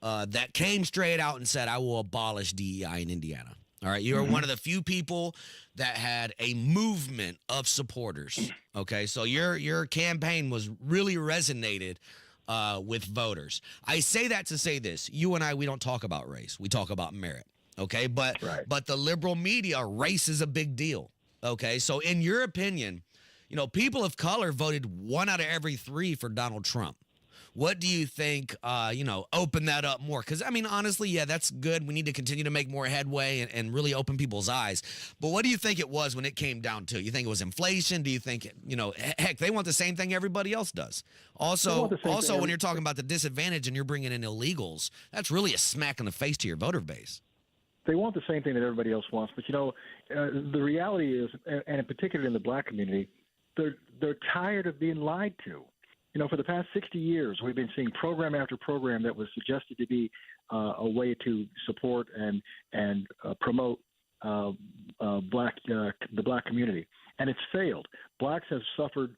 that came straight out and said, I will abolish DEI in Indiana. All right. You are one of the few people that had a movement of supporters. Okay. So your campaign was really resonated with voters. I say that to say this. You and I, we don't talk about race. We talk about merit. Okay. But the liberal media, race is a big deal. Okay. So in your opinion, people of color voted 1 out of every 3 for Donald Trump. What do you think, open that up more? Because, I mean, honestly, yeah, that's good. We need to continue to make more headway and really open people's eyes. But what do you think it was when it came down to it? You think it was inflation? Do you think, heck, they want the same thing everybody else does. Also, when you're talking about the disadvantage and you're bringing in illegals, that's really a smack in the face to your voter base. They want the same thing that everybody else wants. But, the reality is, and in particular in the black community, they're tired of being lied to. For the past 60 years, we've been seeing program after program that was suggested to be a way to support and promote the black community, and it's failed. Blacks have suffered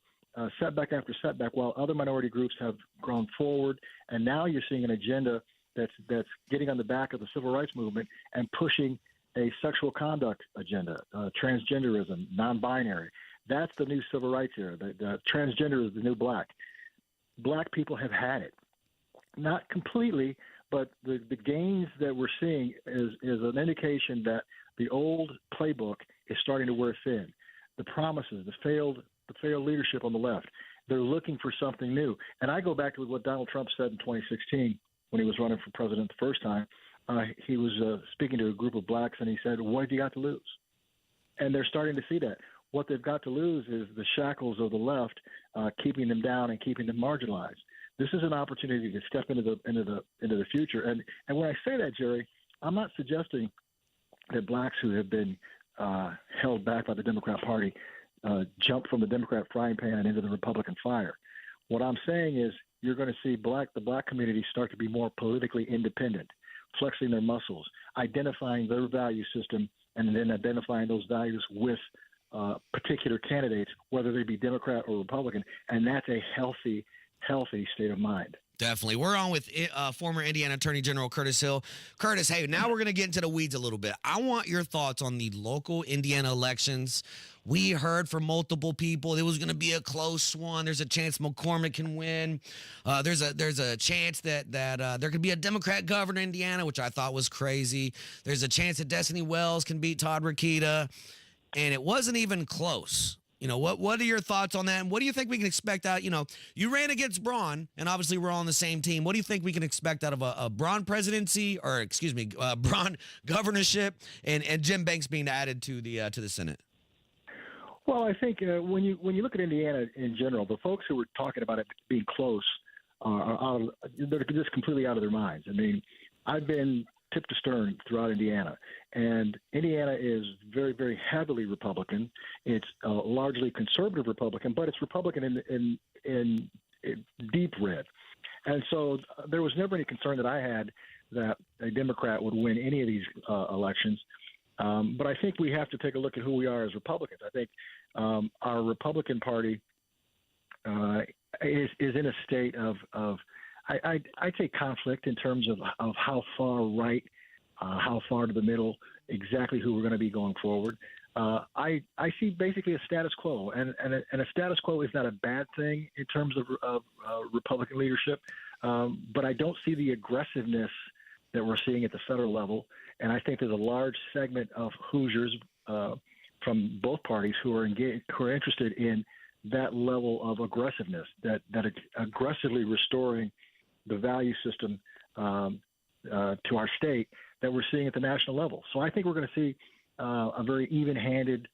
setback after setback, while other minority groups have grown forward. And now you're seeing an agenda that's getting on the back of the civil rights movement and pushing a sexual conduct agenda, transgenderism, non-binary. That's the new civil rights era. The transgender is the new black. Black people have had it. Not completely, but the gains that we're seeing is an indication that the old playbook is starting to wear thin. The promises, the failed leadership on the left, they're looking for something new. And I go back to what Donald Trump said in 2016 when he was running for president the first time. He was speaking to a group of blacks, and he said, "What have you got to lose?" And they're starting to see that. What they've got to lose is the shackles of the left, keeping them down and keeping them marginalized. This is an opportunity to step into the future. And when I say that, Jerry, I'm not suggesting that blacks who have been held back by the Democrat Party jump from the Democrat frying pan and into the Republican fire. What I'm saying is you're going to see the black community start to be more politically independent, flexing their muscles, identifying their value system, and then identifying those values with particular candidates, whether they be Democrat or Republican, and that's a healthy state of mind. Definitely. We're on with former Indiana Attorney General Curtis Hill. Curtis, hey, now we're going to get into the weeds a little bit. I want your thoughts on the local Indiana elections. We heard from multiple people it was going to be a close one. There's a chance McCormick can win. There's a chance that there could be a Democrat governor in Indiana, which I thought was crazy. There's a chance that Destiny Wells can beat Todd Rokita, and it wasn't even close. You know, what are your thoughts on that? And what do you think we can expect out? You know, you ran against Braun, and obviously we're all on the same team. What do you think we can expect out of a Braun presidency, or excuse me, Braun governorship, and Jim Banks being added to the Senate? Well, I think when you look at Indiana in general, the folks who were talking about it being close they're just completely out of their minds. I mean, I've been tip to stern throughout Indiana, and Indiana is very, very heavily Republican. It's largely conservative Republican, but it's Republican in deep red. And so there was never any concern that I had that a Democrat would win any of these elections. But I think we have to take a look at who we are as Republicans. I think our Republican Party is in a state of I'd say conflict in terms of how far right, how far to the middle, exactly who we're going to be going forward. I see basically a status quo, and a status quo is not a bad thing in terms of Republican leadership, but I don't see the aggressiveness that we're seeing at the federal level, and I think there's a large segment of Hoosiers from both parties who are interested in that level of aggressiveness, that aggressively restoring the value system to our state that we're seeing at the national level. So I think we're going to see a very even-handed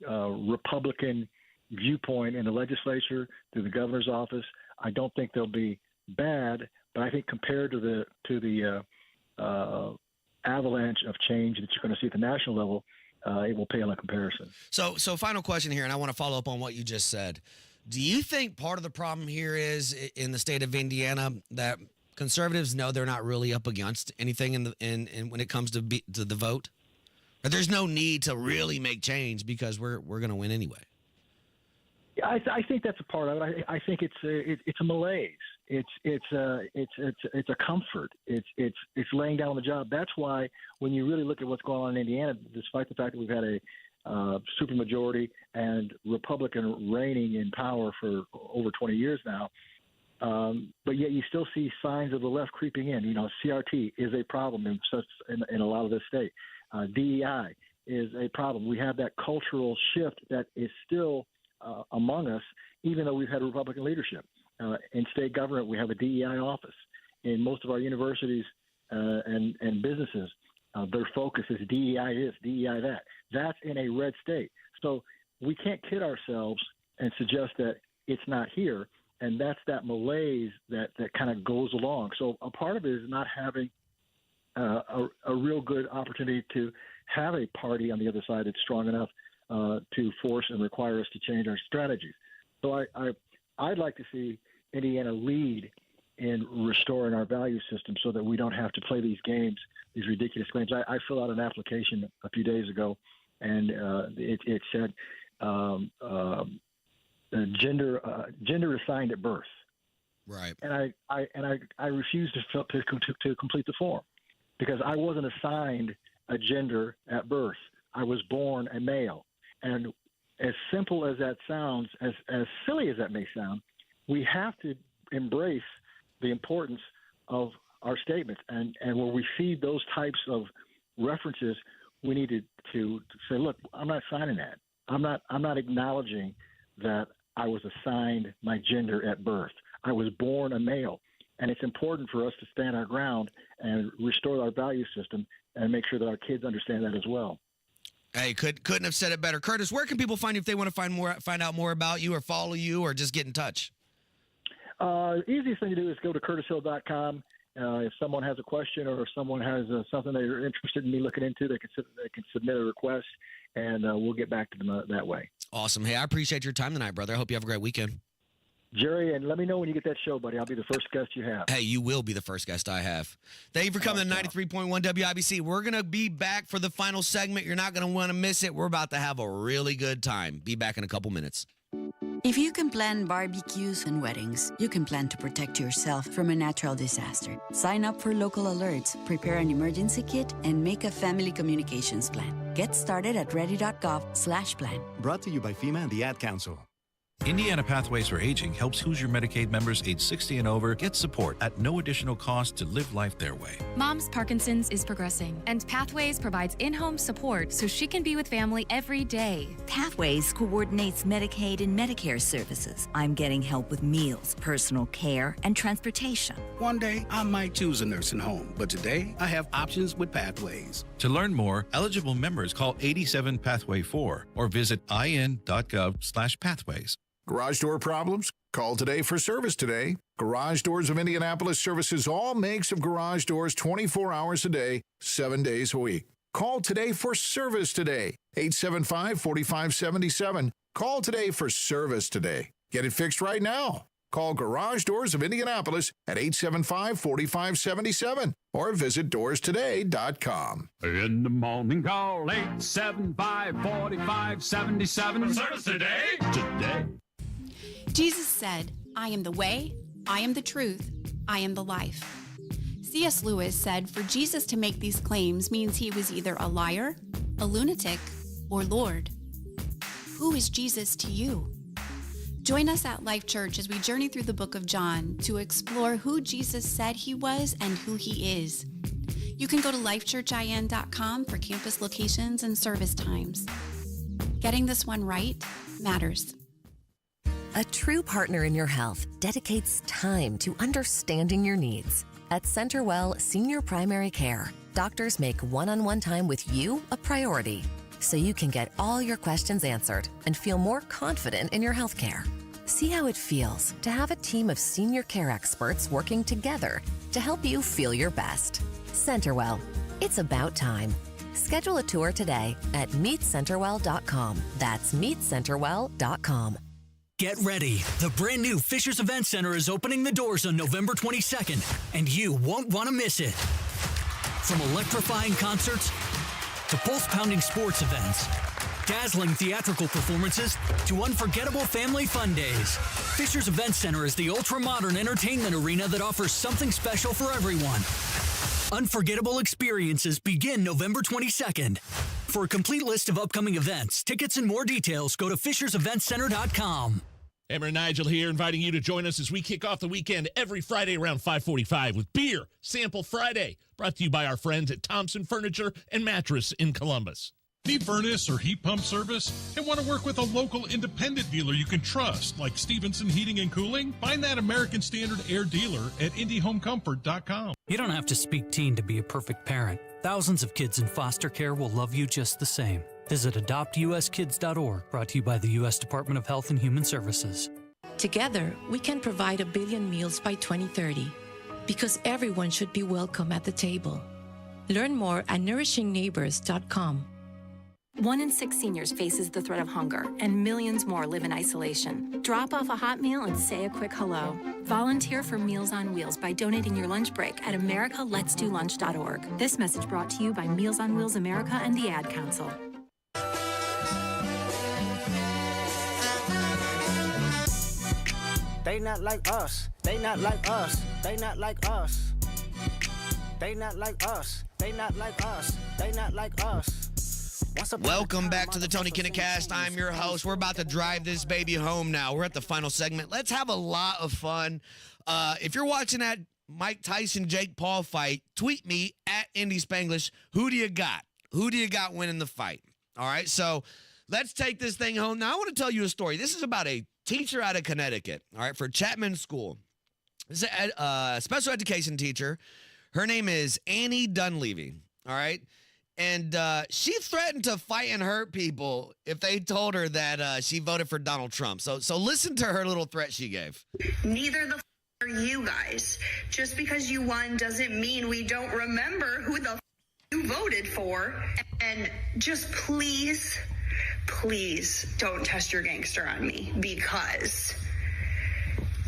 Republican viewpoint in the legislature through the governor's office. I don't think they'll be bad, but I think compared to the avalanche of change that you're going to see at the national level, it will pale in comparison. So final question here, and I want to follow up on what you just said. Do you think part of the problem here is in the state of Indiana that conservatives know they're not really up against anything in when it comes to the vote? Or there's no need to really make change because we're going to win anyway? Yeah, I think that's a part of it. I think it's a malaise. It's a comfort. It's laying down the job. That's why when you really look at what's going on in Indiana, despite the fact that we've had a supermajority and Republican reigning in power for over 20 years now, but yet you still see signs of the left creeping in. You know, CRT is a problem in a lot of this state. DEI is a problem. We have that cultural shift that is still among us, even though we've had Republican leadership. In state government, we have a DEI office. In most of our universities and businesses, their focus is DEI this, DEI that. That's in a red state. So we can't kid ourselves and suggest that it's not here, and that's that malaise that kind of goes along. So a part of it is not having a real good opportunity to have a party on the other side that's strong enough to force and require us to change our strategies. So I'd like to see Indiana lead in restoring our value system so that we don't have to play these games, these ridiculous games. I filled out an application a few days ago, and it said gender assigned at birth. Right. And I refused to complete the form because I wasn't assigned a gender at birth. I was born a male. And as simple as that sounds, as silly as that may sound, we have to embrace the importance of our statements. And when we see those types of references, we need to say, look, I'm not signing that. I'm not acknowledging that I was assigned my gender at birth. I was born a male. And it's important for us to stand our ground and restore our value system and make sure that our kids understand that as well. Hey, couldn't have said it better. Curtis, where can people find you if they want to find out more about you or follow you or just get in touch? Easiest thing to do is go to curtishill.com. If someone has a question or if someone has something they're interested in me looking into, they can submit a request, and we'll get back to them that way. Awesome. Hey, I appreciate your time tonight, brother. I hope you have a great weekend. Jerry, and let me know when you get that show, buddy. I'll be the first guest you have. Hey, you will be the first guest I have. Thank you for coming to 93.1 WIBC. We're going to be back for the final segment. You're not going to want to miss it. We're about to have a really good time. Be back in a couple minutes. If you can plan barbecues and weddings, you can plan to protect yourself from a natural disaster. Sign up for local alerts, prepare an emergency kit, and make a family communications plan. Get started at ready.gov/plan. Brought to you by FEMA and the Ad Council. Indiana Pathways for Aging helps Hoosier Medicaid members age 60 and over get support at no additional cost to live life their way. Mom's Parkinson's is progressing, and Pathways provides in-home support so she can be with family every day. Pathways coordinates Medicaid and Medicare services. I'm getting help with meals, personal care, and transportation. One day, I might choose a nursing home, but today, I have options with Pathways. To learn more, eligible members call 87 Pathway 4 or visit in.gov/pathways. Garage door problems? Call today for service today. Garage Doors of Indianapolis services all makes of garage doors 24 hours a day, 7 days a week. Call today for service today. 875-4577. Call today for service today. Get it fixed right now. Call Garage Doors of Indianapolis at 875-4577 or visit doorstoday.com. In the morning, call 875-4577. Service today. Today. Jesus said, I am the way, I am the truth, I am the life. C.S. Lewis said for Jesus to make these claims means he was either a liar, a lunatic, or Lord. Who is Jesus to you? Join us at Life Church as we journey through the book of John to explore who Jesus said he was and who he is. You can go to lifechurchin.com for campus locations and service times. Getting this one right matters. A true partner in your health dedicates time to understanding your needs. At CenterWell Senior Primary Care, doctors make one-on-one time with you a priority so you can get all your questions answered and feel more confident in your health care. See how it feels to have a team of senior care experts working together to help you feel your best. CenterWell, it's about time. Schedule a tour today at meetcenterwell.com. That's meetcenterwell.com. Get ready. The brand new Fishers Event Center is opening the doors on November 22nd, and you won't want to miss it. From electrifying concerts to pulse-pounding sports events, dazzling theatrical performances to unforgettable family fun days, Fishers Event Center is the ultra-modern entertainment arena that offers something special for everyone. Unforgettable experiences begin November 22nd. For a complete list of upcoming events, tickets, and more details, go to FishersEventCenter.com. Hammer and Nigel here, inviting you to join us as we kick off the weekend every Friday around 5:45 with Beer Sample Friday, brought to you by our friends at Thompson Furniture and Mattress in Columbus. Need furnace or heat pump service and want to work with a local independent dealer you can trust, like Stevenson Heating and Cooling? Find that American Standard Air dealer at IndyHomeComfort.com. You don't have to speak teen to be a perfect parent. Thousands of kids in foster care will love you just the same. Visit adoptuskids.org, brought to you by the U.S. Department of Health and Human Services. Together, we can provide 1 billion meals by 2030, because everyone should be welcome at the table. Learn more at nourishingneighbors.com. 1 in 6 seniors faces the threat of hunger, and millions more live in isolation. Drop off a hot meal and say a quick hello. Volunteer for Meals on Wheels by donating your lunch break at americaletsdolunch.org. This message brought to you by Meals on Wheels America and the Ad Council. They not like us. They not like us. They not like us. They not like us. They not like us. They not like us. Welcome back to the Tony Kinnett Cast. I'm your host. We're about to drive this baby home now. We're at the final segment. Let's have a lot of fun. If you're watching that Mike Tyson-Jake Paul fight, tweet me at Indy Spanglish. Who do you got? Who do you got winning the fight? All right, so let's take this thing home. Now, I want to tell you a story. This is about a teacher out of Connecticut, all right, for Chapman School. This is a special education teacher. Her name is Annie Dunleavy, all right? And she threatened to fight and hurt people if they told her that she voted for Donald Trump. So listen to her little threat she gave. Neither the are you guys. Just because you won doesn't mean we don't remember who the you voted for. And just please don't test your gangster on me, because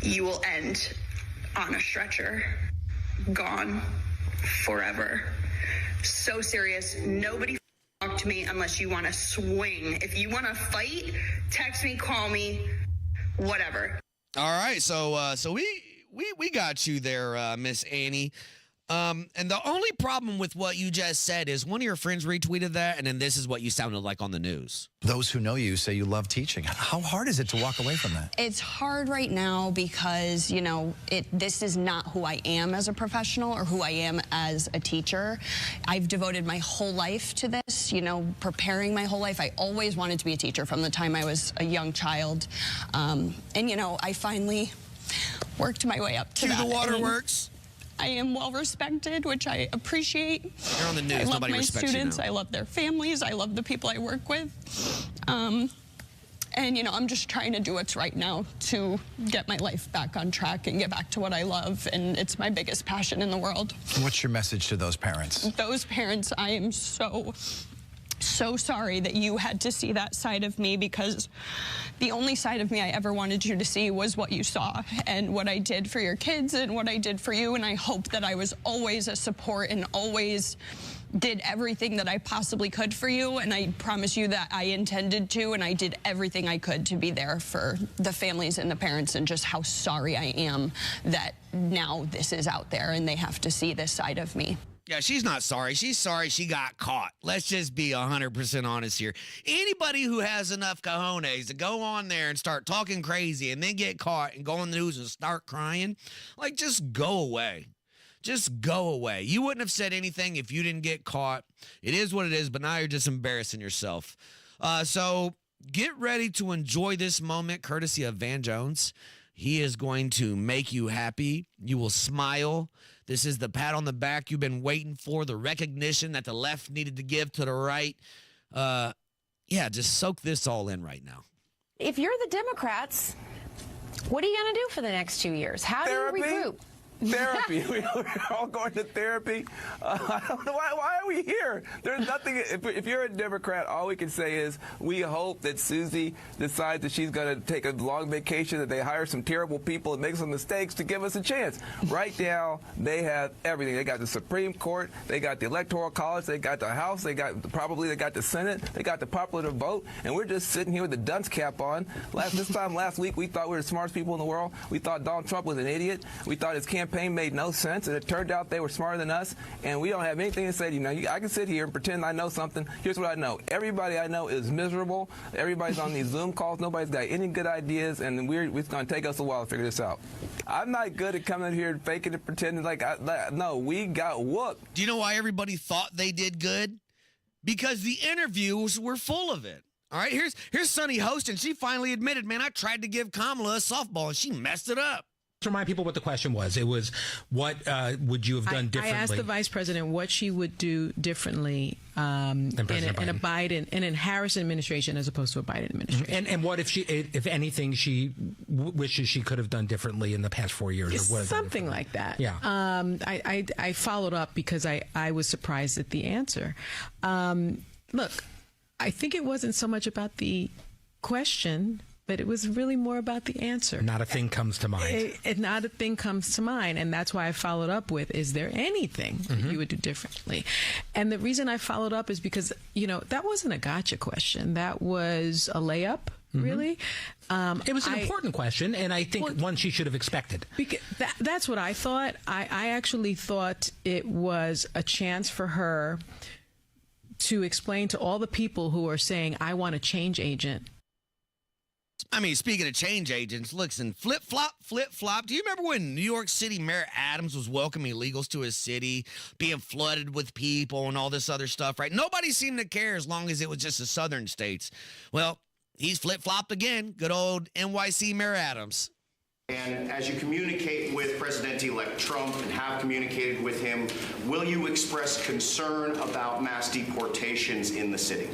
you will end on a stretcher, gone forever. So serious. Nobody talk to me unless you want to swing. If you want to fight, text me, call me, whatever. All right, so we got you there, Miss Annie. And the only problem with what you just said is one of your friends retweeted that, and then this is what you sounded like on the news. Those who know you say you love teaching. How hard is it to walk away from that? It's hard right now because, you know, this is not who I am as a professional or who I am as a teacher. I've devoted my whole life to this, you know, preparing my whole life. I always wanted to be a teacher from the time I was a young child. And, you know, I finally worked my way up to that. The waterworks. I am well respected, which I appreciate. You're on the news. I love Nobody my respects students. you now. I love their families. I love the people I work with. And, you know, I'm just trying to do what's right now to get my life back on track and get back to what I love. And it's my biggest passion in the world. What's your message to those parents? Those parents, I am so sorry that you had to see that side of me, because the only side of me I ever wanted you to see was what you saw and what I did for your kids and what I did for you. And I hope that I was always a support and always did everything that I possibly could for you. And I promise you that I intended to, and I did everything I could to be there for the families and the parents, and just how sorry I am that now this is out there and they have to see this side of me. Yeah, she's not sorry. She's sorry she got caught. Let's just be 100% honest here. Anybody who has enough cojones to go on there and start talking crazy and then get caught and go on the news and start crying, like, just go away. Just go away. You wouldn't have said anything if you didn't get caught. It is what it is, but now you're just embarrassing yourself. So get ready to enjoy this moment courtesy of Van Jones. He is going to make you happy. You will smile. This is the pat on the back you've been waiting for, the recognition that the left needed to give to the right. Yeah, just soak this all in right now. If you're the Democrats, what are you going to do for the next 2 years? How do you regroup? Therapy. We're all going to therapy. I don't know why are we here? There's nothing. If you're a Democrat, all we can say is we hope that Susie decides that she's going to take a long vacation, that they hire some terrible people and make some mistakes to give us a chance. Right now, they have everything. They got the Supreme Court. They got the Electoral College. They got the House. They got the Senate. They got the popular vote. And we're just sitting here with the dunce cap on. Last week, we thought we were the smartest people in the world. We thought Donald Trump was an idiot. We thought his campaign made no sense, and it turned out they were smarter than us, and we don't have anything to say to you. Now, I can sit here and pretend I know something. Here's what I know. Everybody I know is miserable. Everybody's on these Zoom calls. Nobody's got any good ideas, and it's going to take us a while to figure this out. I'm not good at coming here and faking and pretending no, we got whooped. Do you know why everybody thought they did good? Because the interviews were full of it. All right, here's Sunny Host, and she finally admitted, man, I tried to give Kamala a softball, and she messed it up. To remind people what the question was, it was, what would you have done differently? I asked the vice president what she would do differently in a Harris administration as opposed to a Biden administration. And what if anything, she wishes she could have done differently in the past 4 years? Or something like that. Yeah. I followed up because I was surprised at the answer. Look, I think it wasn't so much about the question, but it was really more about the answer. Not a thing comes to mind. Not a thing comes to mind. And that's why I followed up with, is there anything that you would do differently? And the reason I followed up is because, that wasn't a gotcha question. That was a layup, really. It was an important question, and I think one she should have expected. That's what I thought. I actually thought it was a chance for her to explain to all the people who are saying, I want a change agent. I mean, speaking of change agents, listen, flip-flop. Do you remember when New York City Mayor Adams was welcoming illegals to his city, being flooded with people and all this other stuff, right? Nobody seemed to care as long as it was just the southern states. Well, he's flip-flopped again. Good old NYC Mayor Adams. And as you communicate with President-elect Trump and have communicated with him, will you express concern about mass deportations in the city?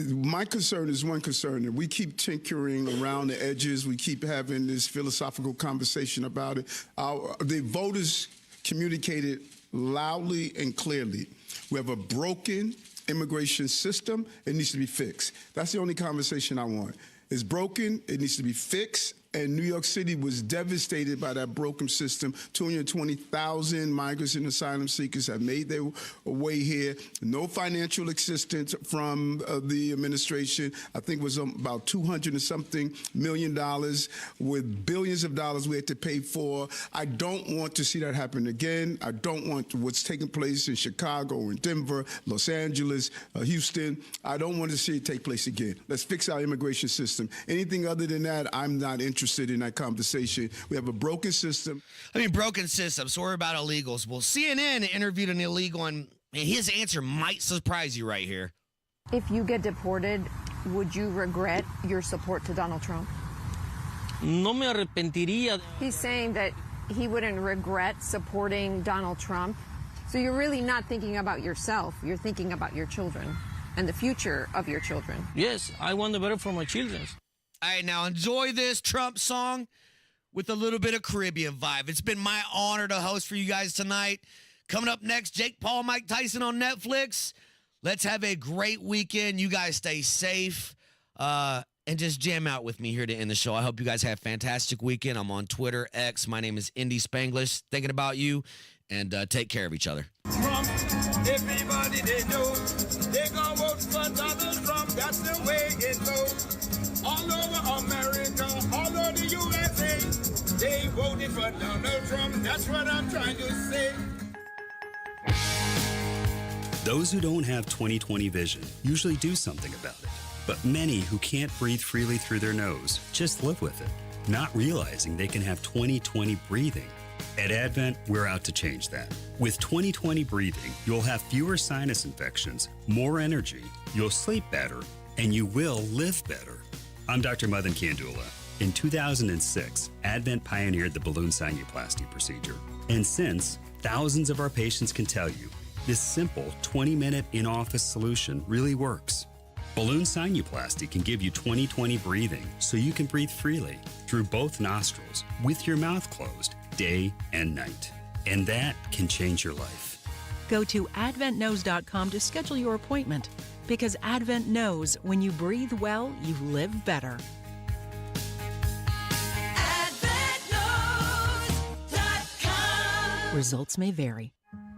My concern is one concern, and we keep tinkering around the edges. We keep having this philosophical conversation about it. The voters communicated loudly and clearly. We have a broken immigration system. It needs to be fixed. That's the only conversation I want. It's broken. It needs to be fixed. And New York City was devastated by that broken system. 220,000 migrants and asylum seekers have made their way here. No financial assistance from the administration. I think it was about $200 and something million with billions of dollars we had to pay for. I don't want to see that happen again. I don't want what's taking place in Chicago and Denver, Los Angeles, Houston. I don't want to see it take place again. Let's fix our immigration system. Anything other than that, I'm not interested in that conversation. We have a broken system. Broken system. So we're about illegals. Well, CNN interviewed an illegal, and his answer might surprise you right here. If you get deported, would you regret your support to Donald Trump? No me arrepentiría. He's saying that he wouldn't regret supporting Donald Trump. So you're really not thinking about yourself. You're thinking about your children and the future of your children. Yes, I want the better for my children. All right, now enjoy this Trump song with a little bit of Caribbean vibe. It's been my honor to host for you guys tonight. Coming up next, Jake Paul, Mike Tyson on Netflix. Let's have a great weekend. You guys stay safe and just jam out with me here to end the show. I hope you guys have a fantastic weekend. I'm on Twitter, X. My name is Indy Spanglish. Thinking about you, and take care of each other. Trump, everybody they know, they gonna vote for Donald Trump. That's the way it goes. All over America, all over the USA, they voted for Donald Trump. That's what I'm trying to say. Those who don't have 20/20 vision usually do something about it. But many who can't breathe freely through their nose just live with it, not realizing they can have 20/20 breathing. At Advent, we're out to change that. With 20/20 breathing, you'll have fewer sinus infections, more energy, you'll sleep better, and you will live better. I'm Dr. Madan Kandula. In 2006, Advent pioneered the balloon sinuplasty procedure. And since, thousands of our patients can tell you, this simple 20-minute in-office solution really works. Balloon sinuplasty can give you 20/20 breathing so you can breathe freely through both nostrils with your mouth closed day and night. And that can change your life. Go to adventknows.com to schedule your appointment, because Advent knows when you breathe well, you live better. Results may vary.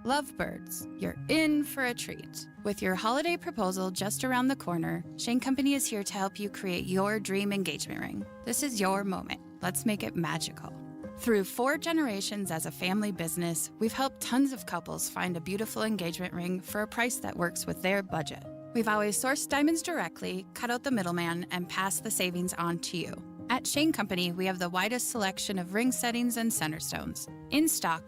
Lovebirds, you're in for a treat. With your holiday proposal just around the corner, Shane Company is here to help you create your dream engagement ring. This is your moment. Let's make it magical. Through 4 generations as a family business, we've helped tons of couples find a beautiful engagement ring for a price that works with their budget. We've always sourced diamonds directly, cut out the middleman, and passed the savings on to you. At Shane Company, we have the widest selection of ring settings and center stones in stock